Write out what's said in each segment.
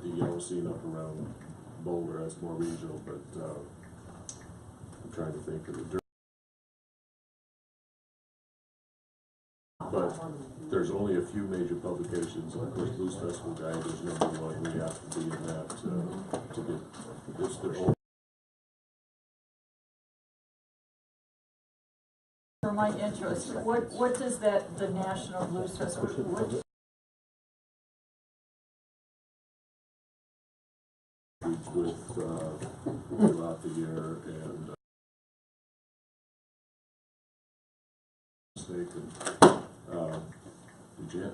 the yellow scene up around Boulder. That's more regional, but I'm trying to think of the. But there's only a few major publications. Of course, Blues Festival Guide is #1. We have to be in that to get it's their whole. For my interest, what does that the National Blues Festival? What with throughout the year and did you?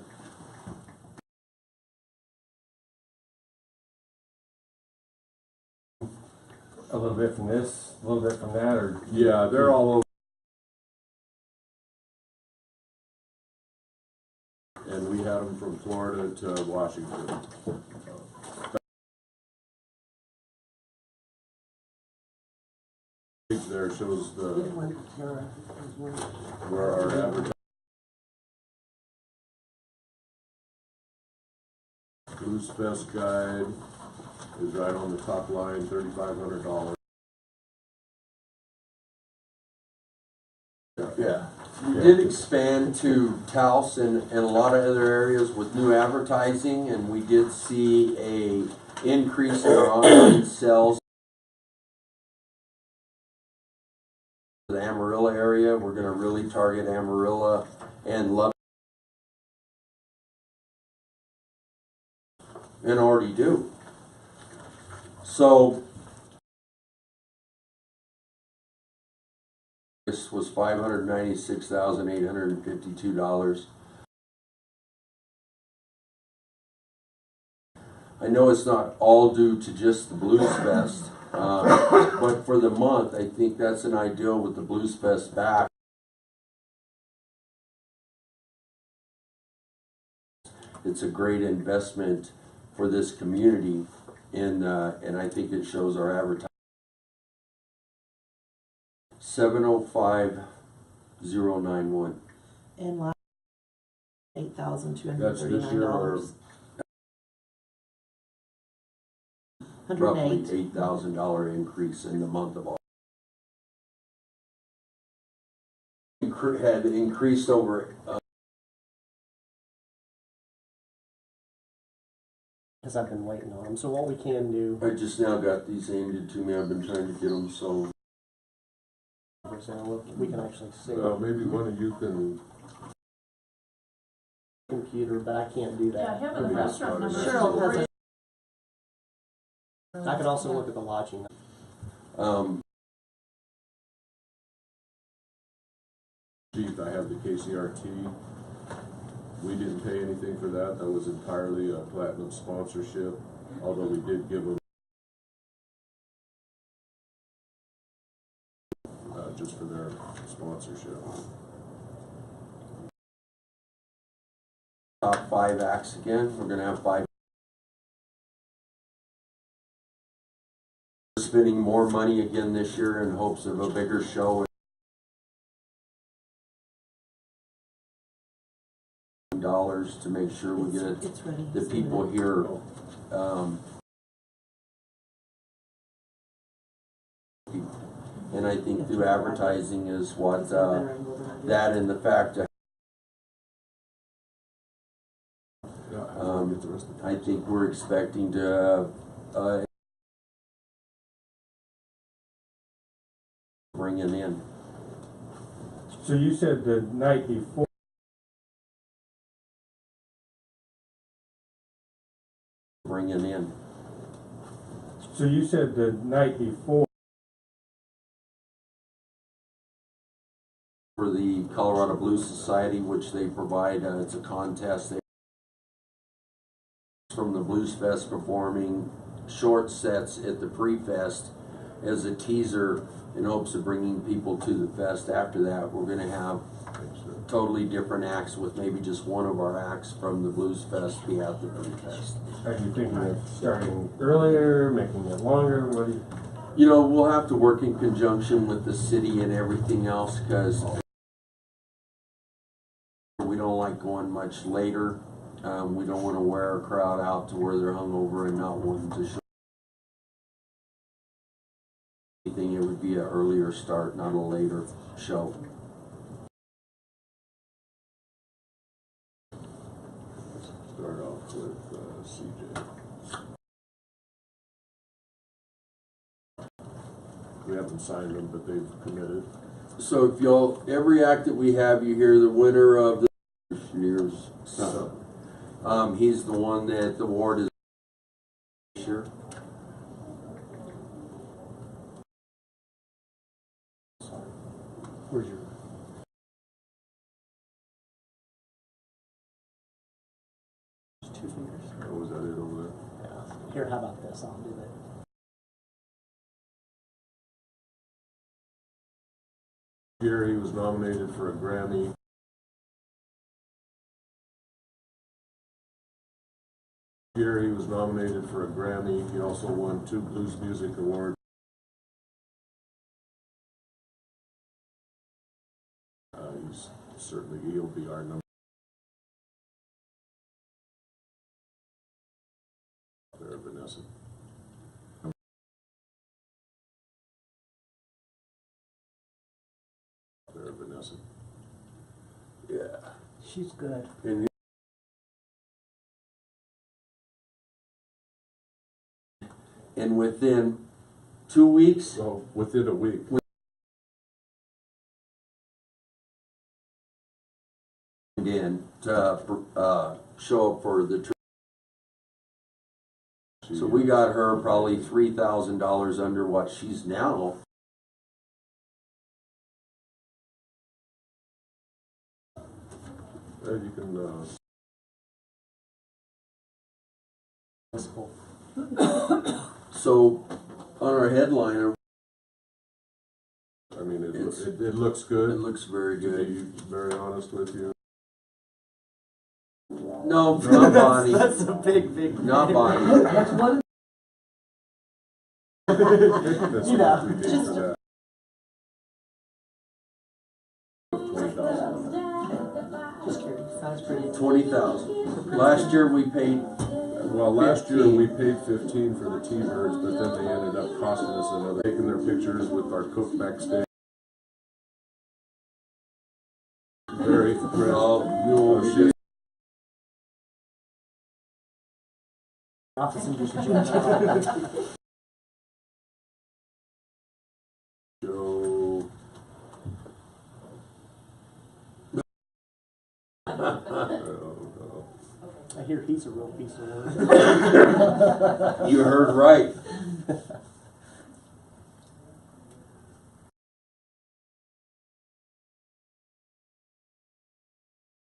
A little bit from this, a little bit from that, or Yeah, they're all over. And we had them from Florida to Washington. There shows the where our advertising Blues Fest Guide is right on the top line, $3,500. Yeah. We did expand to Taos and a lot of other areas with new advertising, and we did see a increase in our online sales. The Amarillo area, we're going to really target Amarillo and Love, and already do. So this was $596,852. I know it's not all due to just the Blues Fest, but for the month, I think that's an ideal with the Blues Fest back. It's a great investment for this community, and I think it shows our advertising. 705091. And last That's this year $8,239. Roughly $108. $8,000 increase in the month of August. Had increased over. Because I've been waiting on them. So what we can do, I just now got these aimed to me. I've been trying to get them so. for example, we can actually see Maybe one of you can. computer, but I can't do that. Yeah, I have a restaurant number. Cheryl has a I can also look at the lodging. Chief, I have the KCRT. We didn't pay anything for that. That was entirely a platinum sponsorship, although we did give them just for their sponsorship. Top 5 acts again. We're going to have 5. We're spending more money again this year in hopes of a bigger show. Dollars to make sure we get the people here. And I think through advertising is what that and the fact that I think we're expecting to bring it in. so you said the night before. Bring it in. So you said the night before. For the Colorado Blues Society, which they provide, it's a contest. From the Blues Fest performing short sets at the pre-fest as a teaser in hopes of bringing people to the fest. After that, we're going to have totally different acts with maybe just one of our acts from the Blues Fest be at the pre-fest. Are you thinking of starting earlier, making it longer? What do you? You know, we'll have to work in conjunction with the city and everything else, because we don't like going much later. We don't wanna wear a crowd out to where they're hungover and not wanting to show anything. It would be an earlier start, not a later show. Start off with CJ. We haven't signed them, but they've committed. So if y'all, every act that we have, you hear the winner of the year's son. He's the one that the award is this year. Where's your? Just 2 fingers. Or was that it over there? Yeah. Here, how about this? I'll do that. Here he was nominated for a Grammy. Here he was nominated for a Grammy. He also won 2 Blues Music Awards. He's certainly, he'll be our number. There, Vanessa. There, Vanessa. Yeah. She's good. And within 2 weeks, So within a week. in to show up for the trip. So we got her probably $3,000 under what she's now. You can, That's cool. So on our headliner, I mean, it looks it good. looks very To good. be very honest with you. No, not Bonnie. That's a big. Not Bonnie. That's one. That's You know, what we did for that. 20,000. Just curious. Sounds pretty. 20,000. Last year we paid. Well, last year 15. we paid 15 for the T-birds, but then they ended up costing us another. Taking their pictures with our cook backstage. Very impressed. Oh, She- Office and just a Joe. I hear he's a real piece of work. you heard right.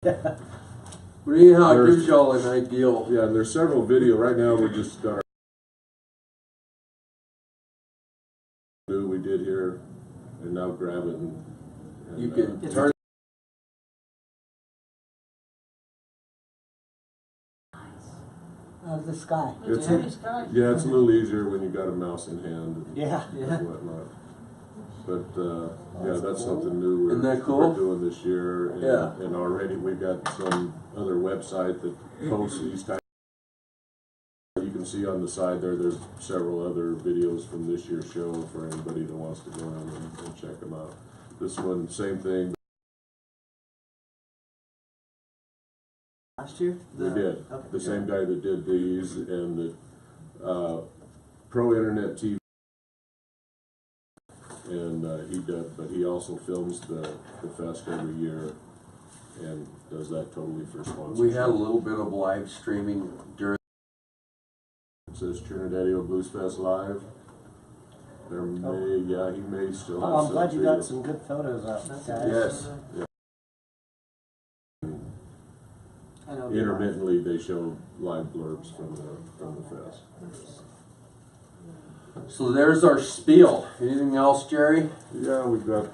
But anyhow, it gives y'all an ideal. Yeah, and there's several video. Right now we just got our new we did here, and now grab it and You can It's- turn. The sky. It's Very strong. yeah, it's a little easier when you got a mouse in hand and Yeah. whatnot. But yeah, that's something new Isn't that cool? we're doing this year. And, Yeah. and already we've got some other website that posts these types. You can see on the side there, there's several other videos from this year's show for anybody that wants to go in and check them out. This one, same thing. Last year? They did. Okay. The same guy that did these and the Pro Internet TV. And he does, but he also films the fest every year and does that totally for sponsorship. We had a little bit of live streaming during. It says Trinidad Blues Fest Live. There may, yeah, he may still have Oh, I'm some glad you video. got some good photos up, guys. Yes. I know. Intermittently, they show live blurbs from the fest. So there's our spiel. Anything else, Jerry? Yeah, we've got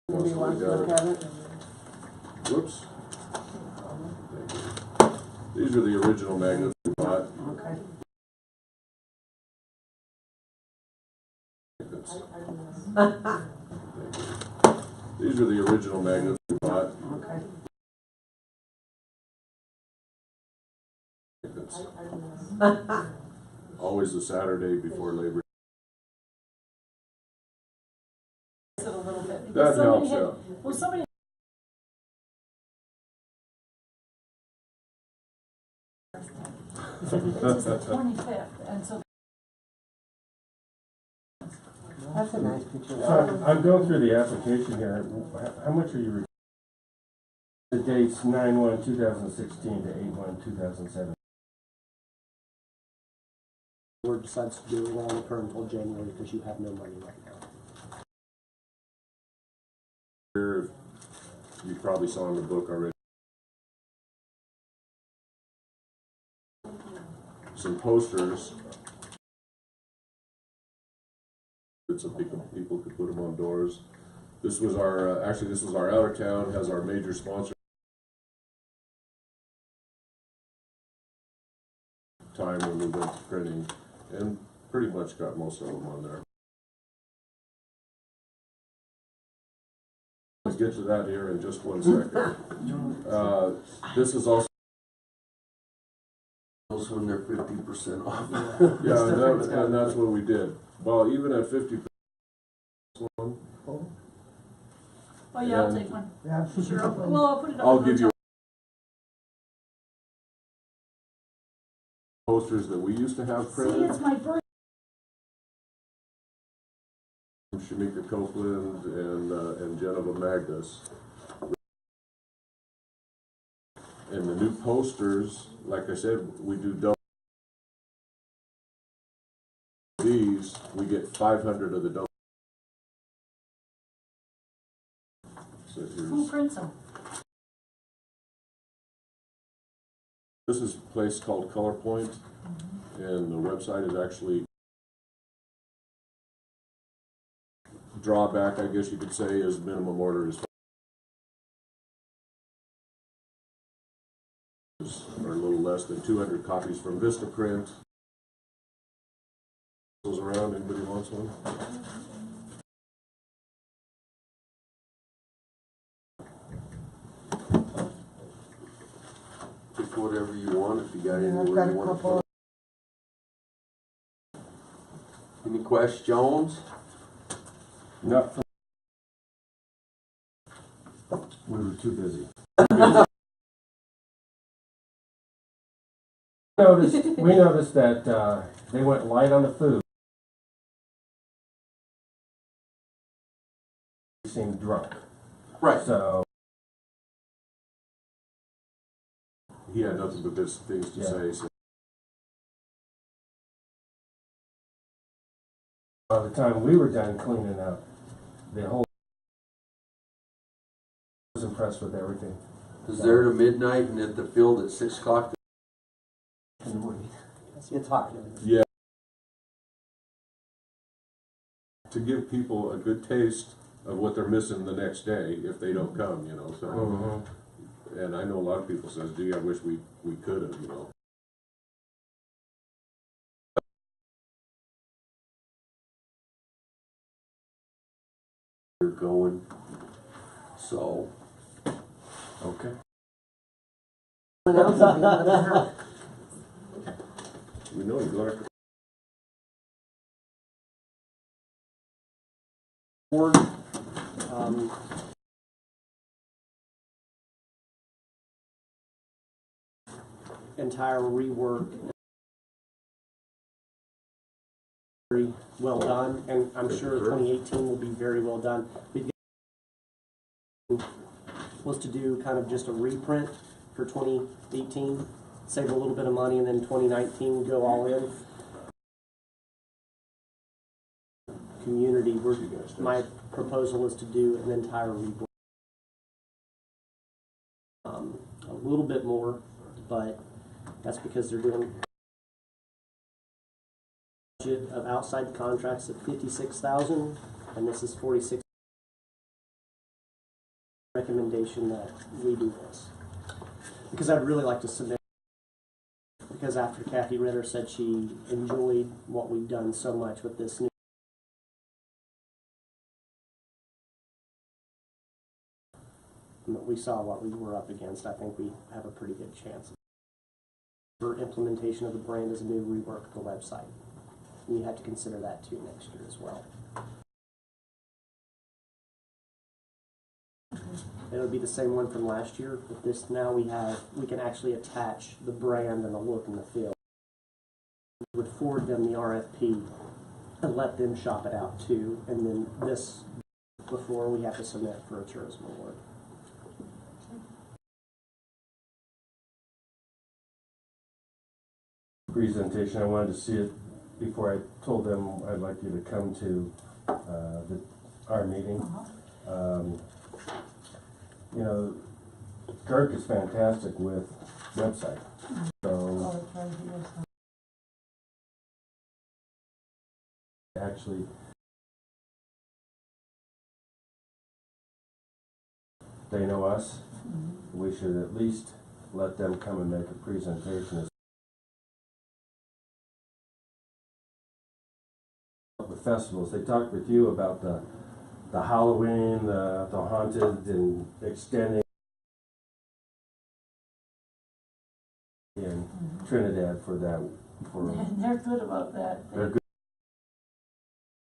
Anybody want to look at it? whoops. These are the original magnets we bought. Okay. magnets. These are the original magnets we bought. Okay. Magnets. Always the Saturday before Labor. It a little bit, That because somebody helps had, out. well, somebody. This is the 25th, and so That's a nice picture. So I'm going through the application here. How much are you? The dates 9/1/2016 to 8/1/2017. Board decides to do it on the current until January because you have no money right now. Here, you probably saw in the book already. Some posters. So people could put them on doors. This was our, actually this was our out of town, has our major sponsor. Time when we went to printing, and pretty much got most of them on there. Let's get to that here in just 1 second. This is also. Those when they're 50% off. Yeah, and that's what we did. Well, even at 50%. oh yeah, I'll And- take one. Yeah. Sure, I'll put it on. I'll the give you hotel. posters that we used to have See, printed. it's my birthday. Shamika Copeland and Geneva Magnus. And the new posters, like I said, we do double. These, we get 500 of the double. So Who here's, prints them? this is a place called Color Point, and the website is actually. Drawback, I guess you could say, is minimum order is or a little less than 200 copies from Vistaprint. Goes around, anybody wants one? Pick whatever you want if you got Yeah, I've anywhere got you a want to couple. put. Any questions? Not for. We were too busy. We noticed that they went light on the food. He seemed drunk. Right. So He had nothing but good things to Yeah. say. So. by the time we were done cleaning up, the whole was impressed with everything. Is there to midnight and at the field at 6 o'clock? In the morning. It's hot. Yeah. To give people a good taste of what they're missing the next day if they don't come, you know. So, and I know a lot of people says, "Gee, I wish we could have," you know. You're going. So, Okay. Someone else will be able to help. We know you like. Board, um, entire rework. Very well done, and I'm sure 2018 will be very well done. Was to do kind of just a reprint for 2018, save a little bit of money, and then 2019 go all in. Community, my proposal is to do an entire rework. A little bit more, but that's because they're doing budget of outside contracts at 56,000, and this is 46. Recommendation that we do this because I'd really like to submit. Because after Kathy Ritter said she enjoyed what we've done so much with this new we saw what we were up against. I think we have a pretty good chance for implementation of the brand as a new rework of the website. And you have to consider that too next year as well. It'll be the same one from last year, but this now we can actually attach the brand and the look and the feel. We would forward them the RFP and let them shop it out too, and then this before we have to submit for a tourism award. Presentation, I wanted to see it before I told them I'd like you to come to our meeting. You know, Kirk is fantastic with website. So actually, they know us. We should at least let them come and make a presentation. The festivals, they talked with you about the Halloween, the haunted, and extending in Trinidad for that. And they're good about that. They're good.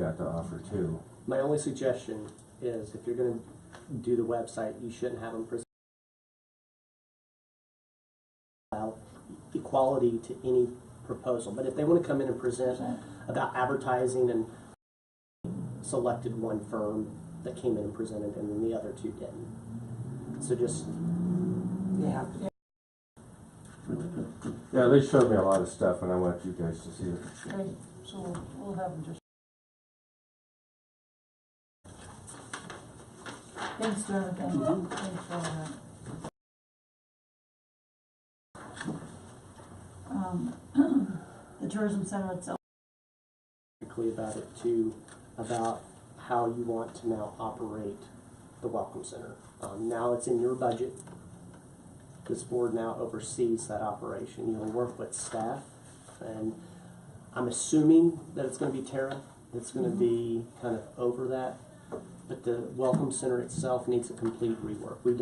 Got to offer too. My only suggestion is if you're going to do the website, you shouldn't have them present equality to any proposal. But if they want to come in and present about advertising and selected one firm that came in and presented and then the other two didn't. So just Yeah, they showed me a lot of stuff, and I want you guys to see it. Okay, so we'll have them just. Thanks, Jonathan. Thanks for all that. The tourism center itself. about it too, about how you want to now operate the Welcome Center. Now it's in your budget. This board now oversees that operation. You'll work with staff, and I'm assuming that it's going to be Tara that's going to be kind of over that. But the Welcome Center itself needs a complete rework. We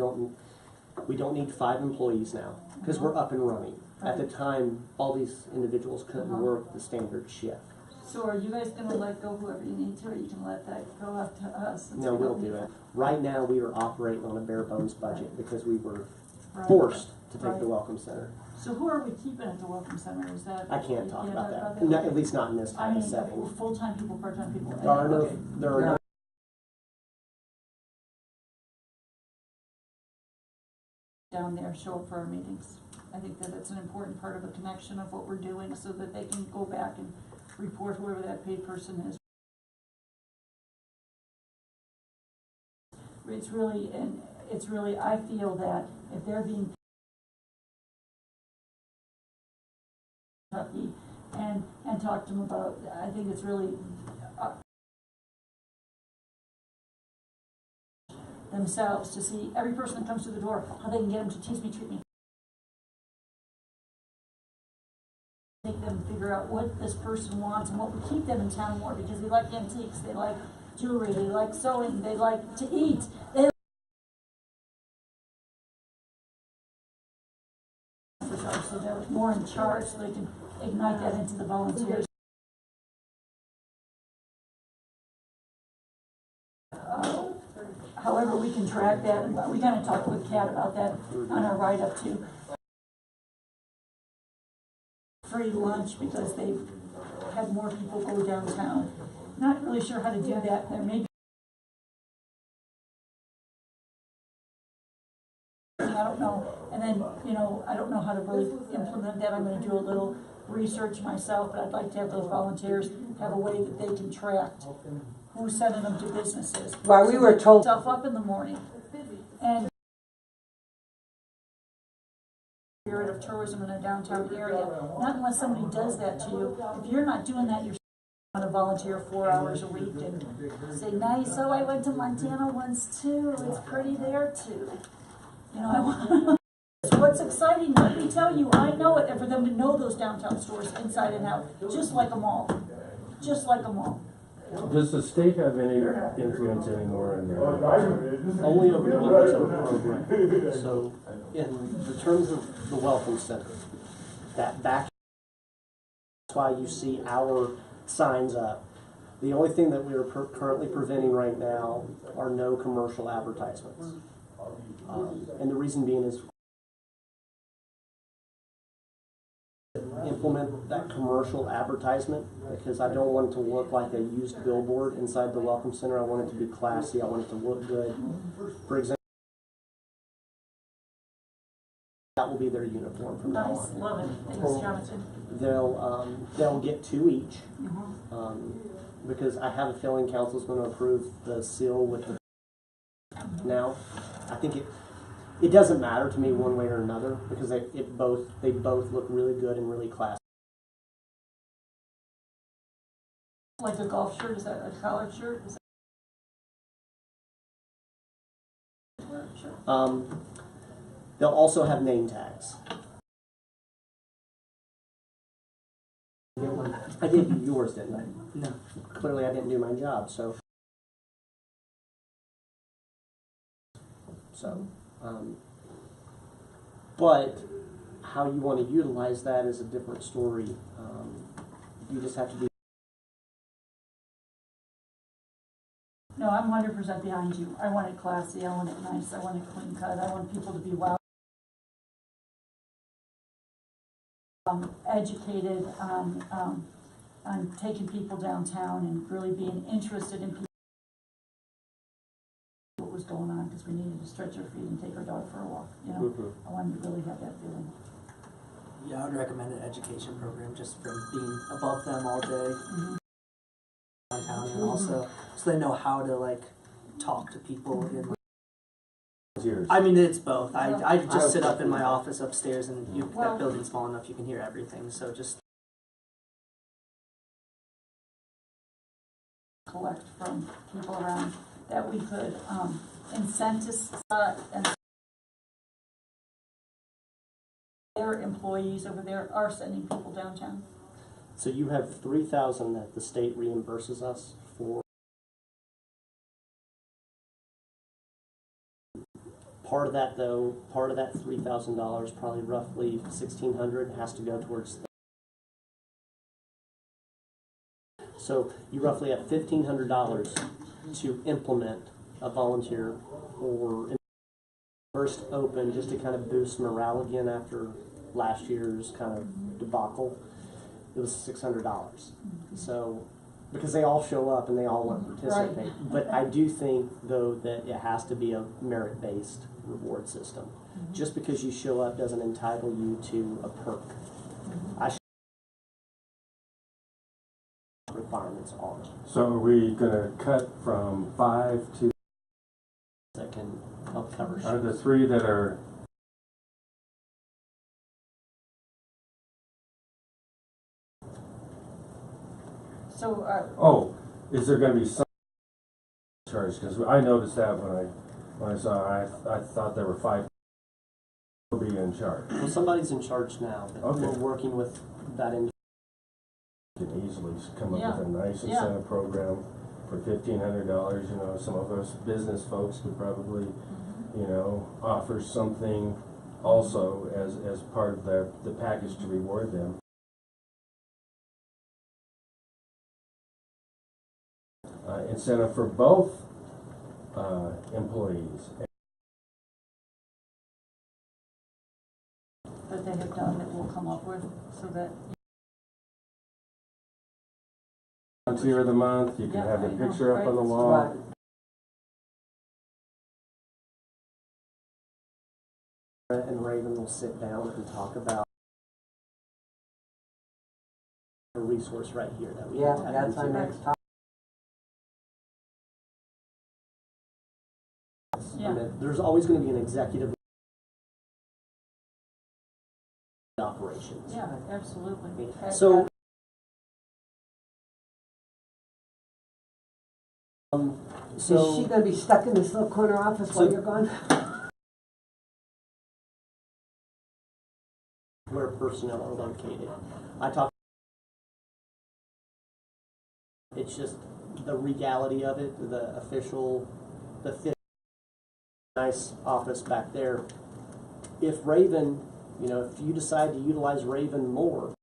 don't need 5 employees now because we're up and running. At the time, all these individuals couldn't work the standard shift. So are you guys gonna let go whoever you need to, or you can let that go up to us? No, we'll do it. Right now, we are operating on a bare bones budget because we were forced to take the Welcome Center. So who are we keeping at the Welcome Center? Is that? I can't talk about that. No, at least not in this type of setting. Full-time people, part-time people? There are no down there, show up for our meetings. I think that it's an important part of the connection of what we're doing so that they can go back and report whoever that paid person is. It's really, I feel that if they're being Kentucky and talk to them about, I think it's really themselves to see every person that comes through the door, how they can get them to tease me, treat me. Make them figure out what this person wants and what would keep them in town more, because they like antiques, they like jewelry, they like sewing, they like to eat. So they're more in charge, so they can ignite that into the volunteers. However, we can track that, and we kind of talked with Kat about that on our write-up too. Free lunch because they've had more people go downtown. Not really sure how to do that. There may be, I don't know. And then, I don't know how to really implement that. I'm going to do a little research myself, but I'd like to have those volunteers have a way that they can track who's sending them to businesses. Well, we were told Stuff up in the morning. And spirit of tourism in a downtown area. Not unless somebody does that to you. If you're not doing that, you're going to volunteer 4 hours a week and say, nice, oh, I went to Montana once too. It's pretty there too. What's exciting, let me tell you, I know it, and for them to know those downtown stores inside and out, just like a mall. Just like a mall. Does the state have any influence anymore in that? Only over the Welcome Center program. So, in the terms of the Welcome Center, that back, that's why you see our signs up. The only thing that we are currently preventing right now are no commercial advertisements. And the reason being is implement that commercial advertisement because I don't want it to look like a used billboard inside the Welcome Center. I want it to be classy. I want it to look good. For example, that will be their uniform from now Nice, on. love it. Thanks, Jonathan. They'll get 2 each because I have a feeling council's going to approve the seal with the. Now, I think it doesn't matter to me one way or another because they both look really good and really classy. Like a golf shirt, is that a collared shirt? Is that sure. They'll also have name tags. I did do yours, didn't I? No. Clearly I didn't do my job, so. But how you want to utilize that is a different story. You just have to be. No, I'm 100% behind you. I want it classy, I want it nice, I want it clean cut, I want people to be well educated on taking people downtown and really being interested in people. What was going on because we needed to stretch our feet and take our dog for a walk. You know, I wanted to really have that feeling. Yeah, I would recommend an education program just from being above them all day downtown, and also so they know how to like talk to people. In, I mean, it's both. I just sit up in my office upstairs, and that building's small enough you can hear everything. So just collect from people around that we could incentives and their employees over there are sending people downtown. So you have $3,000 that the state reimburses us for. Part of that $3,000, probably roughly $1,600, has to go towards. So you roughly have $1,500 to implement a volunteer or first open just to kind of boost morale again after last year's kind of debacle. It was $600. So because they all show up and they all want to participate. Right. But I do think though that it has to be a merit-based reward system. Just because you show up doesn't entitle you to a perk. Requirements on it. So are we going to cut from 5 to? That can help cover. Are the 3 that are? So. Is there going to be some charge? Because I noticed that when I saw, I thought there were 5 will be in charge. Well, somebody's in charge now, but we're working with that in. You can easily come up with a nice incentive program for $1,500. You know, some of us business folks could probably, you know, offer something also as part of the package to reward them. Incentive for both employees. That they have done that we'll come up with so that. Volunteer of the month, you can have the picture up on the wall. And Raven will sit down and talk about a resource right here that we can tap that's into. our next topic. Yeah. There's always going to be an executive operations. Yeah, absolutely. So, Is she going to be stuck in this little corner office while you're gone? Where personnel are located. I talk. It's just the regality of it, the official, the nice office back there. If Raven, you know, if you decide to utilize Raven more,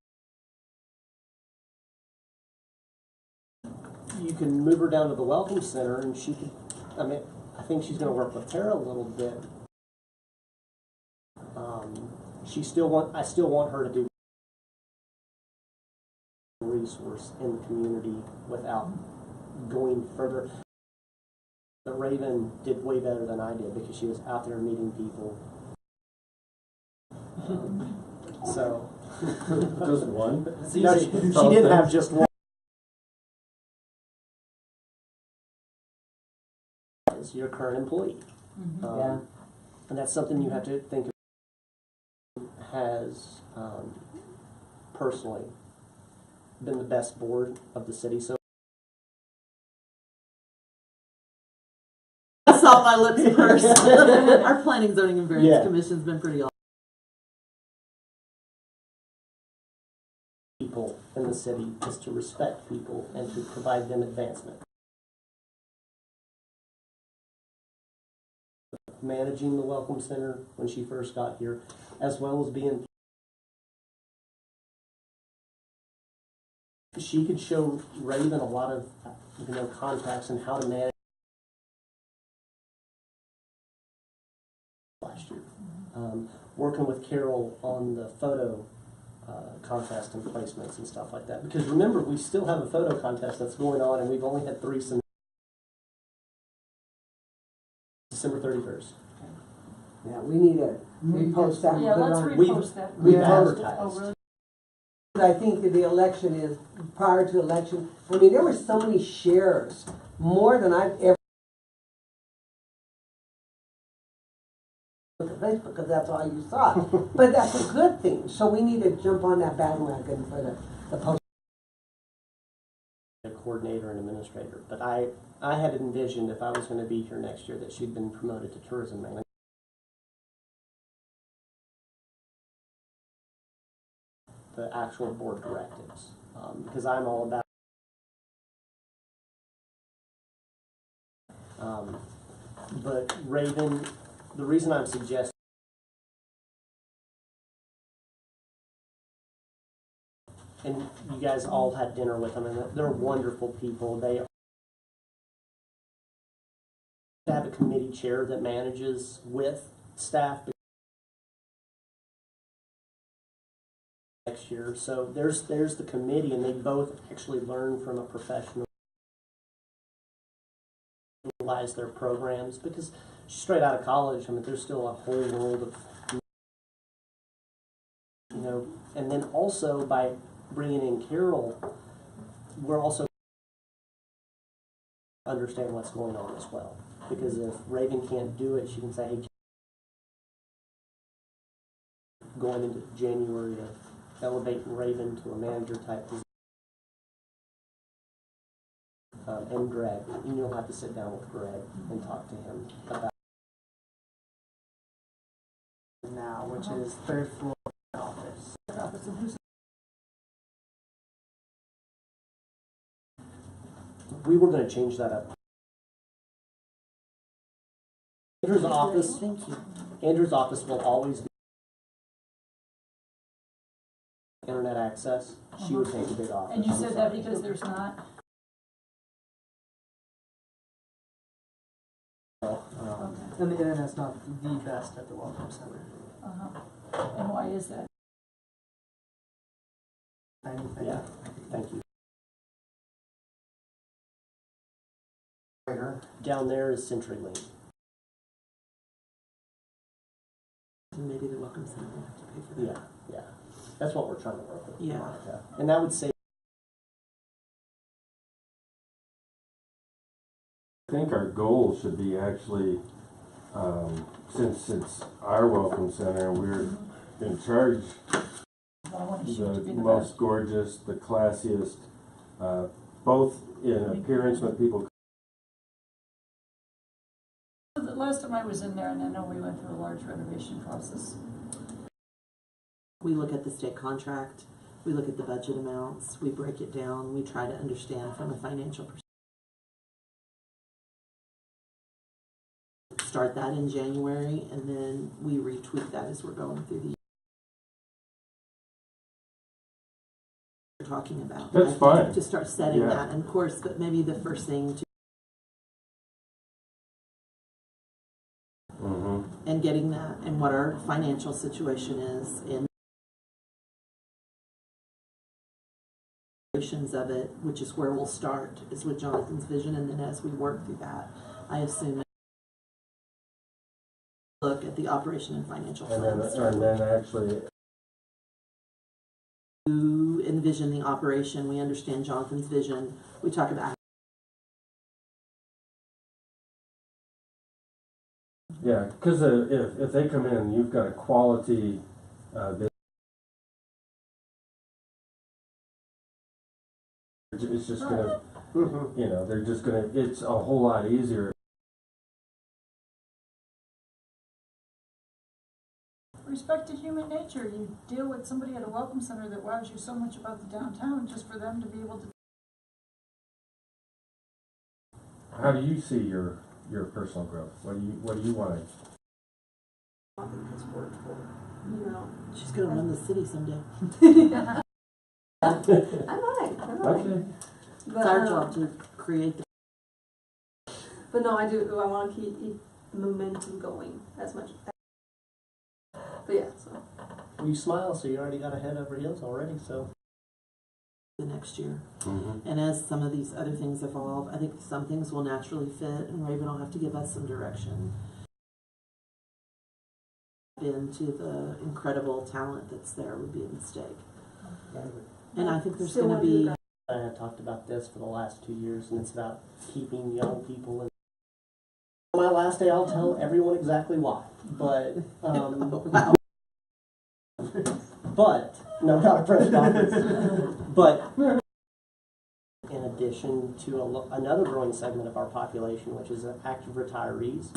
you can move her down to the Welcome Center, and she could, I mean, I think she's going to work with Tara a little bit. I still want her to do resource in the community without going further. But Raven did way better than I did because she was out there meeting people. So Just one? no, she didn't have just one. As your current employee, Yeah. and that's something you have to think of. Has personally been the best board of the city. So I saw my lips first. Our planning, zoning, and variance Yeah. commission's been pretty awesome. people in the city is to respect people and to provide them advancement. Managing the Welcome Center when she first got here, as well as being, she could show Raven a lot of, you know, contacts and how to manage last year. Working with Carol on the photo contest and placements and stuff like that. Because remember, we still have a photo contest that's going on, and we've only had 3 since December 31st. Yeah, we need to repost that. and Yeah, put it let's on. repost that. We've Yeah. advertised. Oh, really? I think that the election is, prior to election, I mean, there were so many shares, more than I've ever looked at Facebook, because that's all you saw. But that's a good thing, so we need to jump on that bandwagon for the post. A coordinator and administrator, but I had envisioned if I was going to be here next year that she'd been promoted to tourism manager. The actual board directives, because I'm all about. But Raven, the reason I'm suggesting. And you guys all had dinner with them, and they're wonderful people. They have a committee chair that manages with staff next year. So there's the committee, and they both actually learn from a professional, utilize their programs, because straight out of college, I mean, there's still a whole world of, you know, and then also by bringing in Carol, we're also understand what's going on as well. Because if Raven can't do it, she can say, hey, going into January of elevating Raven to a manager type position. And Greg, and you'll have to sit down with Greg and talk to him about Now, which is 3rd floor office. we were going to change that up. Andrew's office, Thank you. Andrew's office will always be internet access. She would take a big office. And you said that because there's not? Okay. And the internet's not the best at the Welcome Center. Uh-huh. And why is that? Anything. Yeah, thank you. Down there is CenturyLink. Maybe the Welcome Center will have to pay for that. Yeah. That's what we're trying to work with. Yeah. Monica. And that would save. I think our goal should be actually, since it's our Welcome Center, we're in charge, I want you to the be the most best. gorgeous, the classiest, both in appearance when people. The last time I was in there, and I know we went through a large renovation process. We look at the state contract, we look at the budget amounts, we break it down, we try to understand from a financial perspective start that in January, and then we retweak that as we're going through the year. We're talking about. That's I think, fine. to start setting Yeah. that, and of course, but maybe the first thing to and getting that and what our financial situation is and of it, which is where we'll start, is with Jonathan's vision, and then as we work through that, I assume look at the operation and financial plans. And then actually, To envision the operation, we understand Jonathan's vision. We talk about yeah, because if they come in and you've got a quality it's just gonna, you know, they're just gonna, it's a whole lot easier. Respect to human nature. You deal with somebody at a welcome center that wows you so much about the downtown, just for them to be able to. How do you see your personal growth? What do you want to? you know, she's gonna run the city someday. I might. Okay. It's our job to create the But no, I do. I want to keep momentum going as much. But yeah, so. Well, you smile, so you already got a head over heels already, so. next year. And as some of these other things evolve, I think some things will naturally fit, and Raven will have to give us some direction into the incredible talent that's there would be a mistake. And I think there's Still going to wanna do be that. I have talked about this for the last 2 years, and it's about keeping young people in. On my last day, I'll tell everyone exactly why. But, wow. but, no, not a press conference. But, in addition to another growing segment of our population, which is active retirees.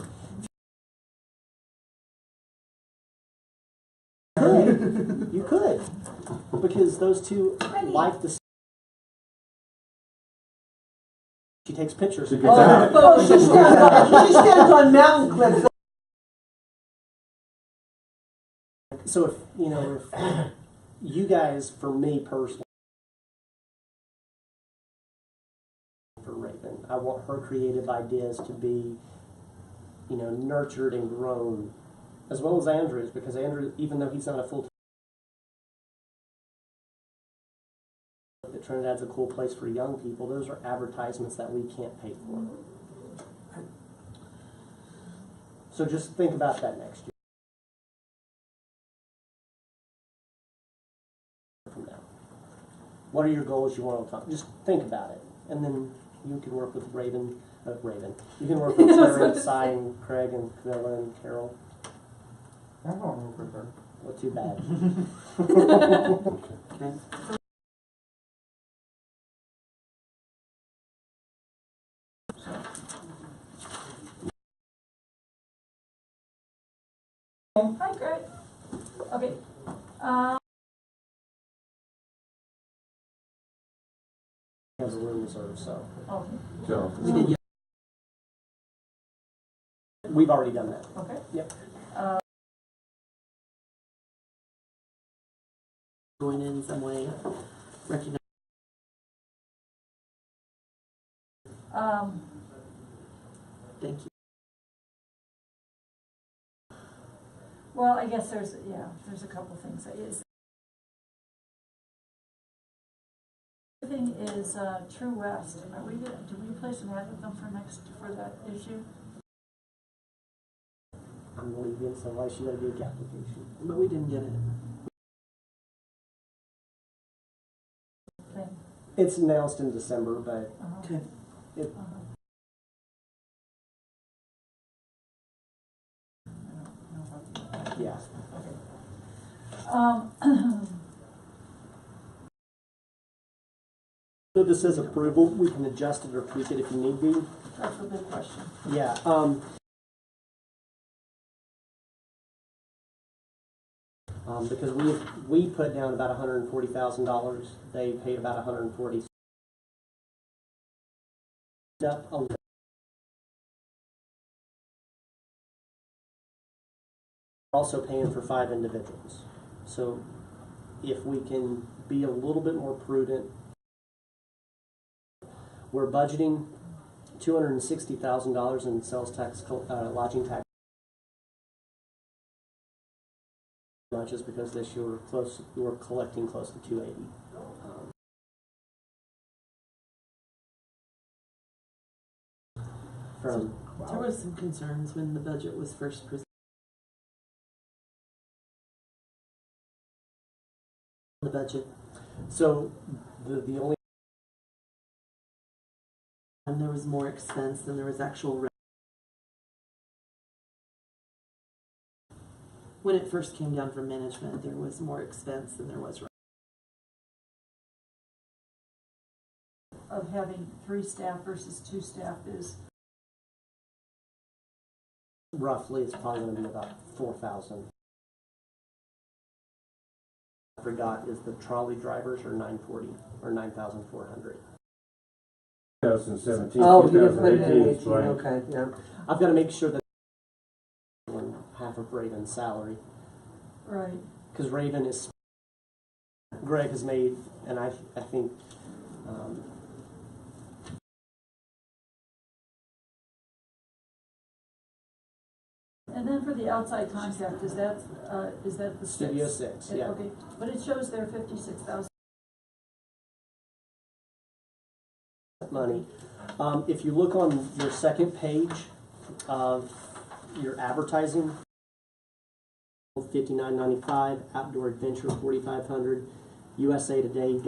You could, because those two like the. She takes pictures. She gets out. She stands on mountain cliffs. So if you guys, for me personally, for Raven, I want her creative ideas to be, nurtured and grown, as well as Andrew's, because Andrew, even though he's not a full-time, that Trinidad's a cool place for young people, those are advertisements that we can't pay for. So just think about that next year. From now, what are your goals you want to accomplish? Just think about it, and then you can work with Raven. You can work with Sarah, Cy, and Craig, and Camilla, and Carol. I don't work with her. Well, too bad. Okay. Hi, Greg. Okay. Has a room reserved, so Okay. So, We did we've already done that. Okay. Yep. going in some way, recognize. Thank you. Well, I guess there's a couple things that is. The thing is, True West. Do we place an ad with them for that issue? I'm leaving, so why should I do a application? But we didn't get it. Okay. It's announced in December, but Okay. it, yeah. So this is approval. We can adjust it or tweak it if you need be. That's a big question. Yeah. Because we put down about $140,000. They paid about $140,000. Up a also paying for 5 individuals. So if we can be a little bit more prudent, we're budgeting $260,000 in sales tax, lodging tax. Much is because this year we're collecting close to 280. There was some concerns when the budget was first presented. The budget. So the only And there was more expense than there was actual revenue. When it first came down from management, there was more expense than there was revenue. Of having 3 staff versus 2 staff is, roughly it's probably going to be about 4,000. I forgot is the trolley drivers are 940 or 9,400. 2017, Oh, you just put it in 2018 is 18, right. okay, yeah. I've got to make sure that half of Raven's salary, right, because Raven is, Greg has made, and I think and then for the outside time staff, is that the Studio 6? 6, yeah. Okay, but it shows there 56,000. Money. If you look on your second page of your advertising, $59.95, Outdoor Adventure $4,500, USA Today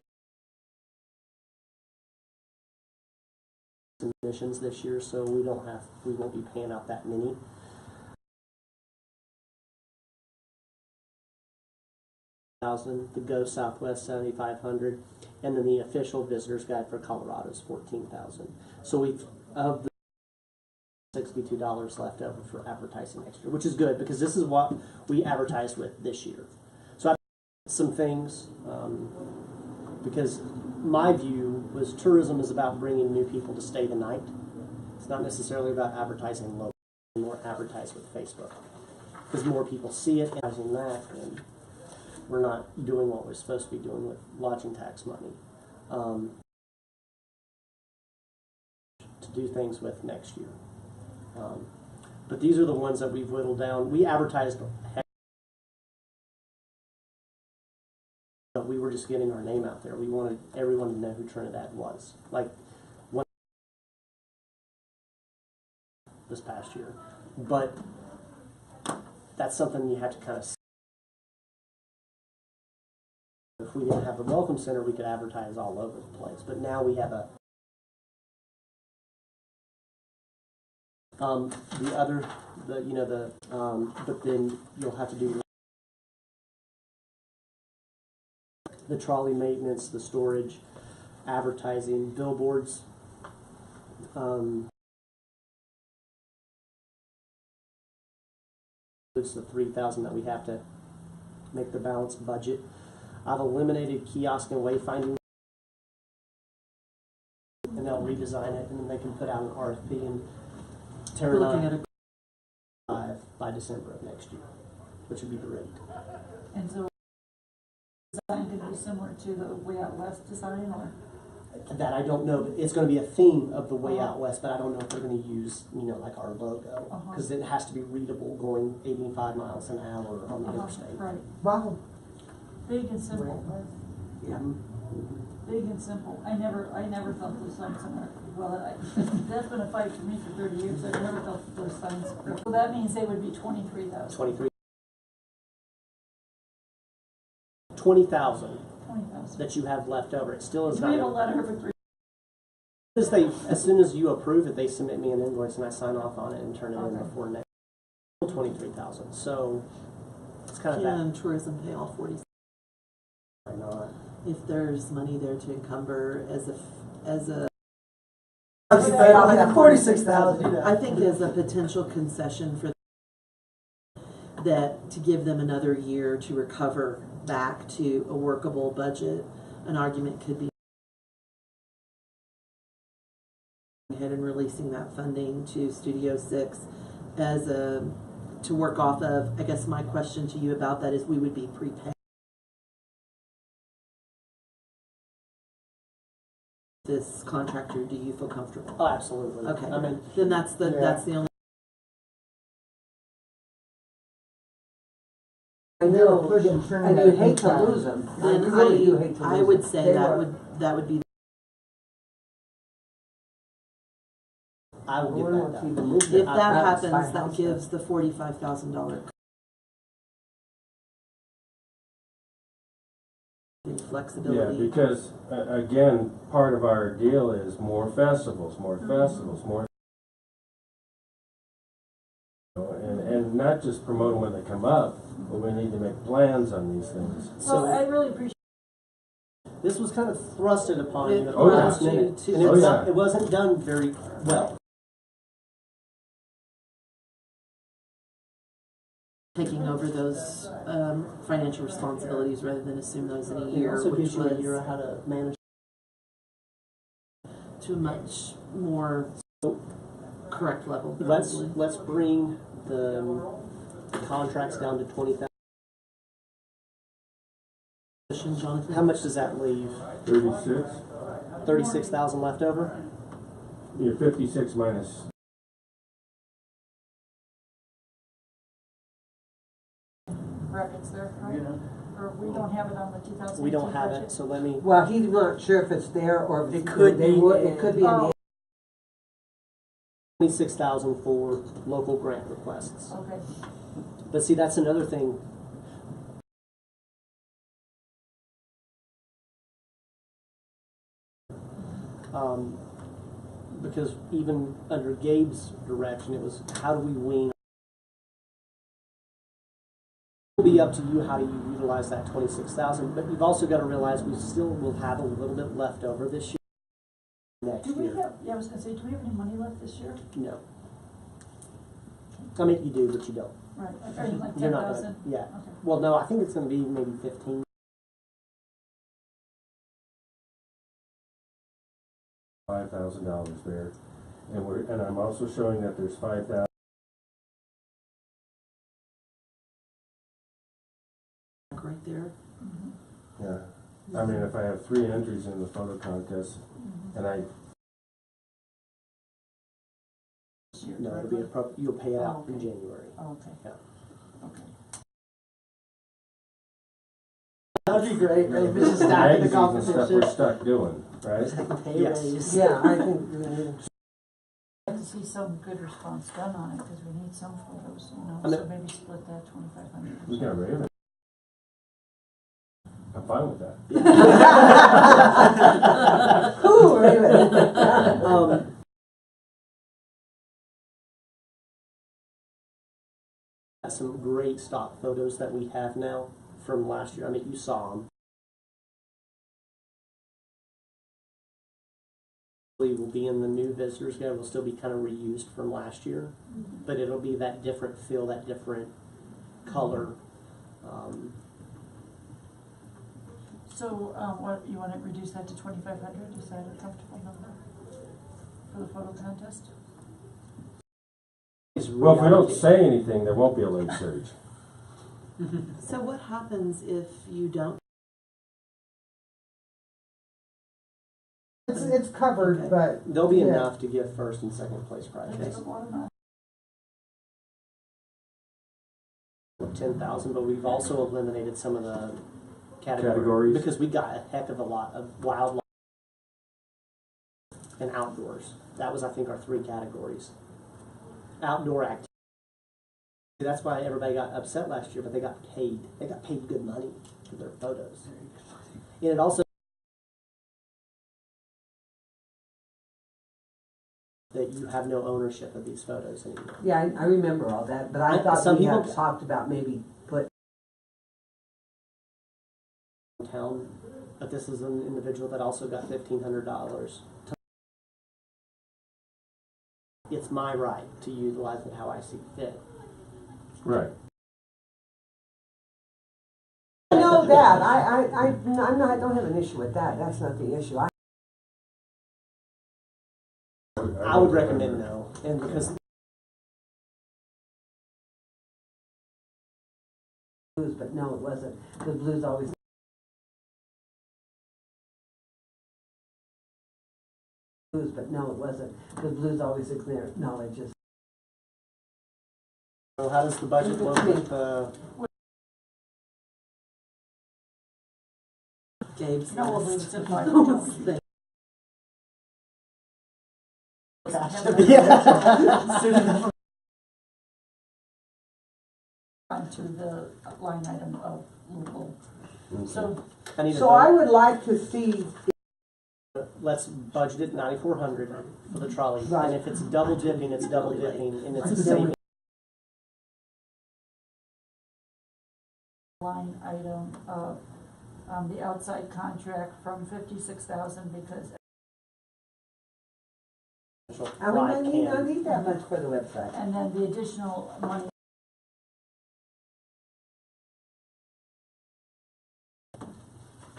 submissions this year, so we won't be paying out that many. The Go Southwest 7,500, and then the official visitor's guide for Colorado is 14,000. So we've of the $62 left over for advertising next year, which is good because this is what we advertised with this year. So I some things because my view was tourism is about bringing new people to stay the night. It's not necessarily about advertising local, more advertise with Facebook because more people see it and that. And we're not doing what we're supposed to be doing with lodging tax money to do things with next year. But these are the ones that we've whittled down. We advertised, but we were just getting our name out there. We wanted everyone to know who Trinidad was. Like this past year. But that's something you have to kind of. If we didn't have the Welcome Center, we could advertise all over the place. But now we have a but then you'll have to do the trolley maintenance, the storage, advertising, billboards. It's the 3,000 that we have to make the balanced budget. I've eliminated kiosk and wayfinding, and they'll redesign it, and then they can put out an RFP and tear it on by December of next year, which would be great. And so design could be similar to the Way Out West design, or? That I don't know, but it's going to be a theme of the Way Out West, but I don't know if they're going to use, like our logo, because it has to be readable going 85 miles an hour on the interstate. Right. Wow. Big and simple. Yeah. Big and simple. I never felt those signs somewhere. Well, that's been a fight for me for 30 years. I've never felt those signs. So that means they would be 23,000. 20,000 20,000. that you have left over. It still is We have a not. letter for 3. As soon as you approve it, they submit me an invoice and I sign off on it and turn it in before next. 23,000. So it's kind of that. Can tourism pay all 40? Why not? If there's money there to encumber as a Like 46,000. I think as a potential concession for that, to give them another year to recover back to a workable budget, an argument could be ahead and releasing that funding to Studio 6 as a to work off of. I guess my question to you about that is we would be prepaid. This contractor, do you feel comfortable? Oh, absolutely. Okay, I mean, then that's the only. And They were they'll, pushing and Trinidad you hate to big time. lose them. I Then really do hate to lose I would them. say They that were- would be. I will get Well, that let's done. even move If it. that That's happens, my that house gives the $45,000 flexibility. Yeah, because, again, part of our deal is more festivals, more. And not just promote them when they come up, but we need to make plans on these things. Well, I So really appreciate. this was kind of thrusted upon you at the Oh, yeah. last minute, To- and Oh, it's yeah. not, it wasn't done very well. Taking over those financial responsibilities rather than assume those in a It year, also which gives you a was year of how to manage. to a much more correct level. Let's probably. bring the contracts down to 20,000. Jonathan? How much does that leave? 36, 36,000 left over? you're 56 minus. Brackets there, right? Or we don't have it on the 2018 We don't have budget? it, so let me. Well, he's not sure if it's there or if It it's, could they be would, in- it could be in the. 26,000 for local grant requests. Okay. But see, that's another thing. Because even under Gabe's direction, it was how do we wean? It'll be up to you how you utilize that 26,000. But you've also got to realize we still will have a little bit left over this year. Next Do we year, have, yeah, I was gonna say, do we have any money left this year? no. I mean, you do, but you don't. Right, or like You're not 10,000? gonna, yeah. Okay. Well, no, I think it's going to be maybe 15. $5,000 there, and I'm also showing that there's 5,000. Right there. Yeah, I mean, if I have 3 entries in the photo contest, and I, This year, No, it'll be you'll pay it out in January. Oh, okay. Yeah. Okay. That'd be great. Maybe we should stack the magazines and stuff competition. we're stuck doing, right? Pay Yes. raise. Yeah, I think we need. I'd like to see some good response done on it, because we need some photos, you know, I mean- so maybe split that 2,500. We got Raven. I'm fine with that. Ooh, wait a minute. Some great stock photos that we have now from last year. I mean, you saw them. Will be in the new visitors guide. Will still be kind of reused from last year, but it'll be that different feel, that different color. So, what, you wanna reduce that to 2,500, is that a comfortable number for the photo contest? Well, if we don't say anything, there won't be a late surge. So what happens if you don't? It's covered, Okay. but There'll be Yeah. enough to give first and second place prizes. Okay. 10,000, but we've also eliminated some of the Categories. because we got a heck of a lot of wildlife and outdoors. That was, I think, our 3 categories. Outdoor activity. That's why everybody got upset last year, but they got paid. They got paid good money for their photos. And it also that you have no ownership of these photos anymore. Yeah, I remember all that, but I thought Some we people- had talked about maybe put. Town, but this is an individual that also got $1,500. It's my right to utilize it how I see fit. Right. I know that, I'm not, I don't have an issue with that, that's not the issue. I would recommend no, and because blues, but no, it wasn't. The blues always. Blues, but no, it wasn't. The blues always acknowledges. So how does the budget look with Gabe's No, we'll list. leave it to final. Yeah. Onto the line item of local. So, I need to So I vote. would like to see, Let's budget it 9,400 for the trolley, Right. and if it's double dipping, it's double dipping, and it's the same. line item of, the outside contract from 56,000 because I mean, I need not need that much for the website. and then the additional money.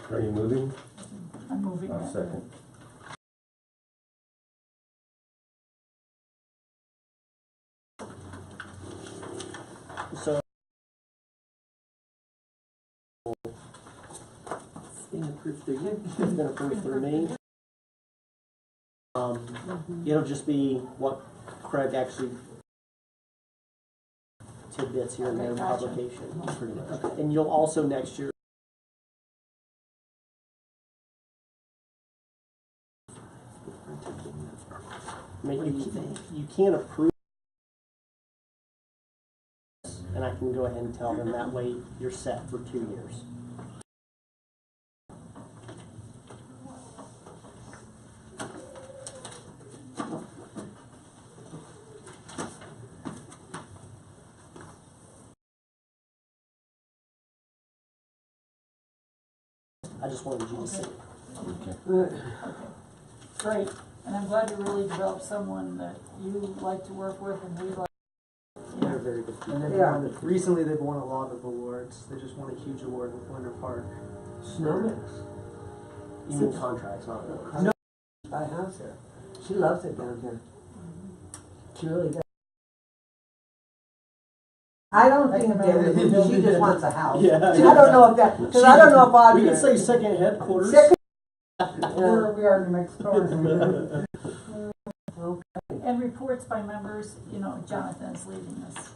Are you moving? I'm moving I'll that. second. So It's being approved through you. it's been approved through me. It'll just be what Craig actually tidbits here and there in Okay, gotcha. publication, pretty much. And you'll also next year. I mean, you can't approve, and I can go ahead and tell them that way you're set for 2 years. I just wanted you to see it. Great, and I'm glad you really developed someone that you like to work with and we like. They're very good people. And they've Yeah. won, recently they've won a lot of awards. They just won a huge award with Winter Park. Snowmix. You mean contracts, not awards. No. Buy a house here. She loves it down here. She really does. I don't think that, she just wants a house. Yeah. I don't know if that, because I don't know if Audrey. We could say second headquarters. Second- We are next door. And reports by members, you know, Jonathan's leading us.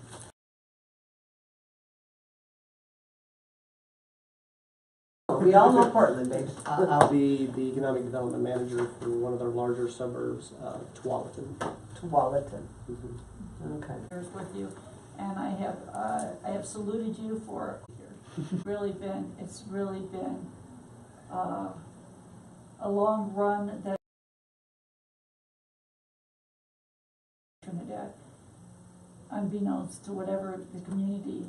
We all know Portland, babe. I'll be the economic development manager for one of their larger suburbs, Tualatin. Tualatin. Mm-hmm. Okay. Years with you, and I have saluted you for it's really been a long run that Trinidad, unbeknownst to whatever the community.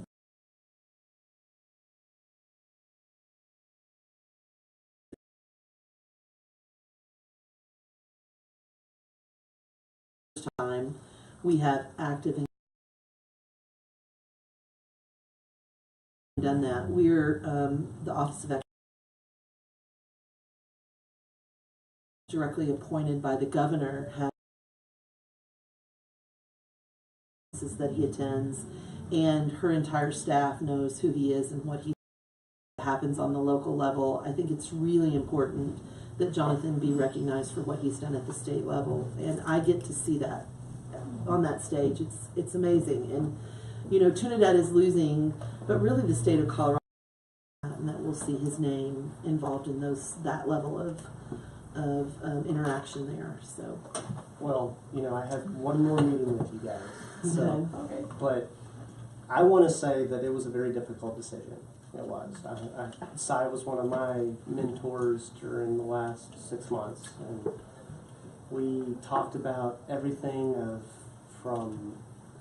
Time we have active and done that. We're the Office of directly appointed by the governor has that he attends, and her entire staff knows who he is and what he happens on the local level. I think it's really important that Jonathan be recognized for what he's done at the state level, and I get to see that on that stage. It's amazing, and you know, Trinidad is losing, but really the state of Colorado, and that we'll see his name involved in that level of interaction there. So, Well, you know, I have one more meeting with you guys, so, Okay. but I want to say that it was a very difficult decision. It was. Cy was one of my mentors during the last 6 months, and we talked about everything from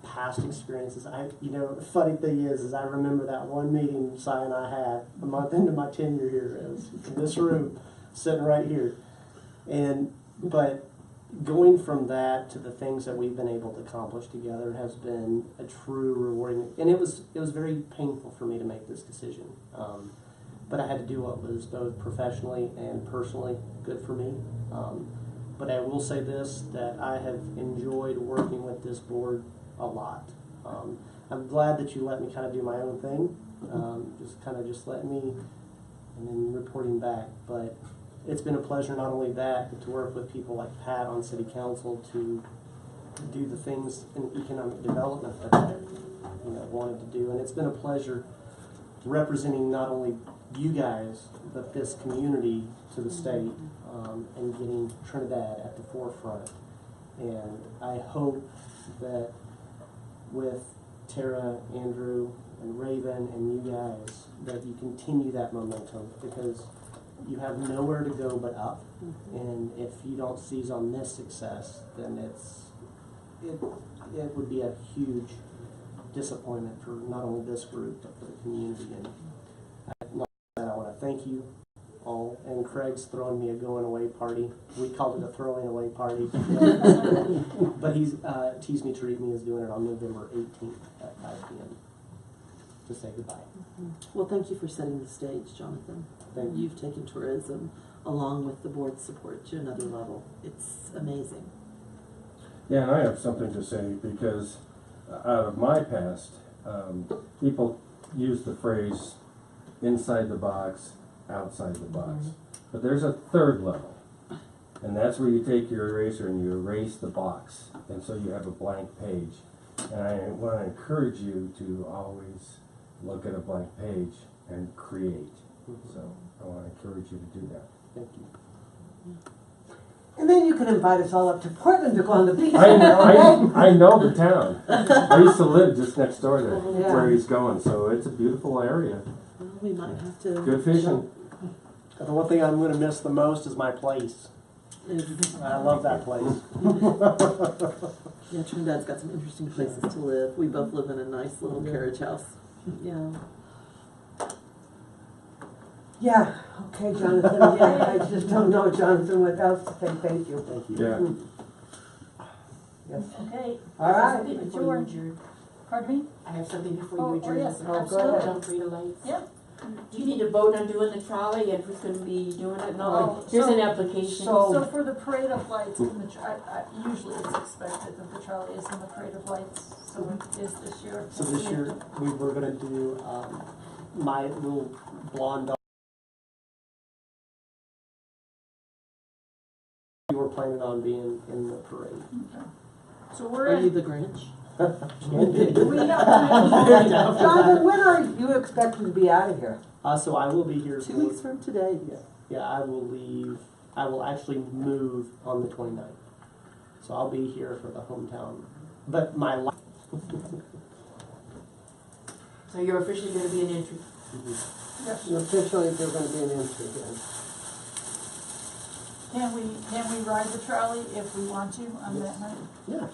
past experiences. The funny thing is I remember that one meeting Cy and I had a month into my tenure here. It was in this room, sitting right here, but going from that to the things that we've been able to accomplish together has been a true rewarding, and it was very painful for me to make this decision. But I had to do what was both professionally and personally good for me. But I will say this, that I have enjoyed working with this board a lot. I'm glad that you let me kind of do my own thing, just let me, and then reporting back. But it's been a pleasure not only that, but to work with people like Pat on City Council to do the things in economic development that I wanted to do. And it's been a pleasure representing not only you guys, but this community to the state, and getting Trinidad at the forefront. And I hope that with Tara, Andrew, and Raven, and you guys, that you continue that momentum, because you have nowhere to go but up. And if you don't seize on this success, then it would be a huge disappointment for not only this group, but for the community. And I want to thank you all. And Craig's throwing me a going away party. We called it a throwing away party. But he's Tease Me Treat Me is doing it on November 18th at 5 p.m. to say goodbye. Well, thank you for setting the stage, Jonathan. Thank you. You've taken tourism, along with the board's support, to another level. It's amazing. Yeah, and I have something to say, because out of my past, people use the phrase inside the box, outside the box. But there's a third level, and that's where you take your eraser and you erase the box, and so you have a blank page. And I want to encourage you to always look at a blank page and create. So I want to encourage you to do that. Thank you. And then you can invite us all up to Portland to go on the beach. I know the town. I used to live just next door to where he's going, so it's a beautiful area. Well, we might have to. Good fishing. The one thing I'm going to miss the most is my place. I love that place. Yeah, Trinidad's got some interesting places to live. We both live in a nice little carriage house. Yeah. Yeah, okay, Jonathan, yeah, I just don't know, Jonathan, what else to say, thank you. Thank you. Yeah. Yes. Okay. All right. It's yours. Pardon me? I have something before Oh, you adjourn. yes, Oh, absolutely. Don't read the lights. Yeah. Do you need to vote on doing the trolley and who's gonna be doing it? No, Oh, here's so- an application. So for the parade of lights, in the usually it's expected that the trolley is in the parade of lights, so it is this year. So this year we were going to do my little blonde dog. We were planning on being in the parade. Okay. So we're Are you in. the Grinch? Do we have Jonathan, when are you expected to be out of here? So I will be here 2 weeks from today. Yeah, I will leave. I will actually move on the 29th. So I'll be here for the hometown. But my life. So you're officially gonna be an entry. Yes. Officially, there's gonna be an entry then. Can we ride the trolley if we want to on that night? Yeah.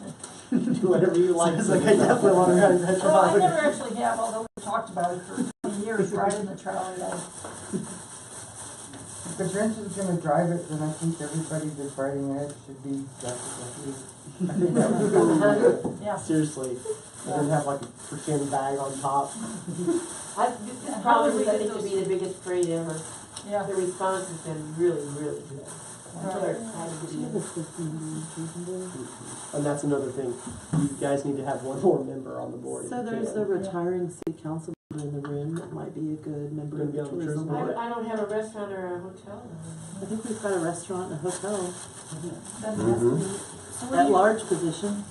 Do whatever you like. Sounds like I definitely wanna ride that Well, I trolley. never actually have, although we talked about it for 20 years, riding the trolley. If the Grinch is gonna drive it, then I think everybody that's riding it should be dressed as a I think that would be perfect. Yeah. Seriously. And then have like a pretend bag on top. This How promise would is, we I get think, to those- be the biggest parade ever. Yeah. The response has been really, really good. People are excited to be in. And that's another thing. You guys need to have one more member on the board. So if you there's can. the retiring city council member in the room that might be a good member Gonna of be the on the tourism tourism board. I don't have a restaurant or a hotel. I think we've got a restaurant and a hotel. That has to be. So what That do you, large position.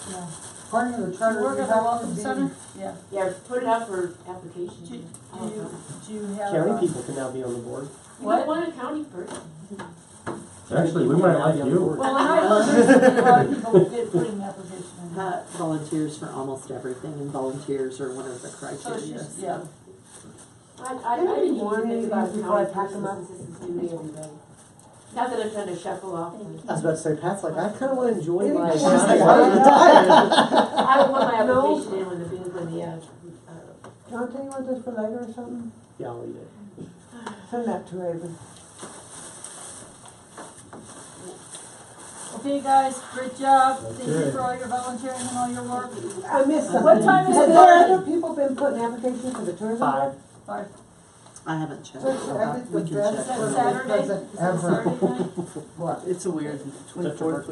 yeah. According to the Do you charter, work you at the have to welcome be. center? Yeah. Yeah, put it out for application. Do Oh, you, do you have? County people can now be on the board. You might want a county person. Actually, we might like you. Well, and I know there's a lot of people who did put an application in. Pat volunteers for almost everything, and volunteers are one of the So criteria. she's, yeah. I Can I didn't warn even think you about before I county pack 'em up? persons. This is new to everybody. Not that I'm trying to shuffle off. I was about to say, Pat's like, I kind of want to enjoy Maybe my she's Sunday. like, I'm tired. I will put my No. application in when the Jonathan, you want this for later or something? Yeah, I'll eat it. Send that to Raven. Okay, guys, great job. Thank you for all your volunteering and all your work. I missed something. What time is Have it? there other people been putting applications for the tourism 5. board? Five. I haven't checked. So I think We the can best check. Is that for Saturday? present Is that ever. Saturday night? What? It's a weird Is that your birthday?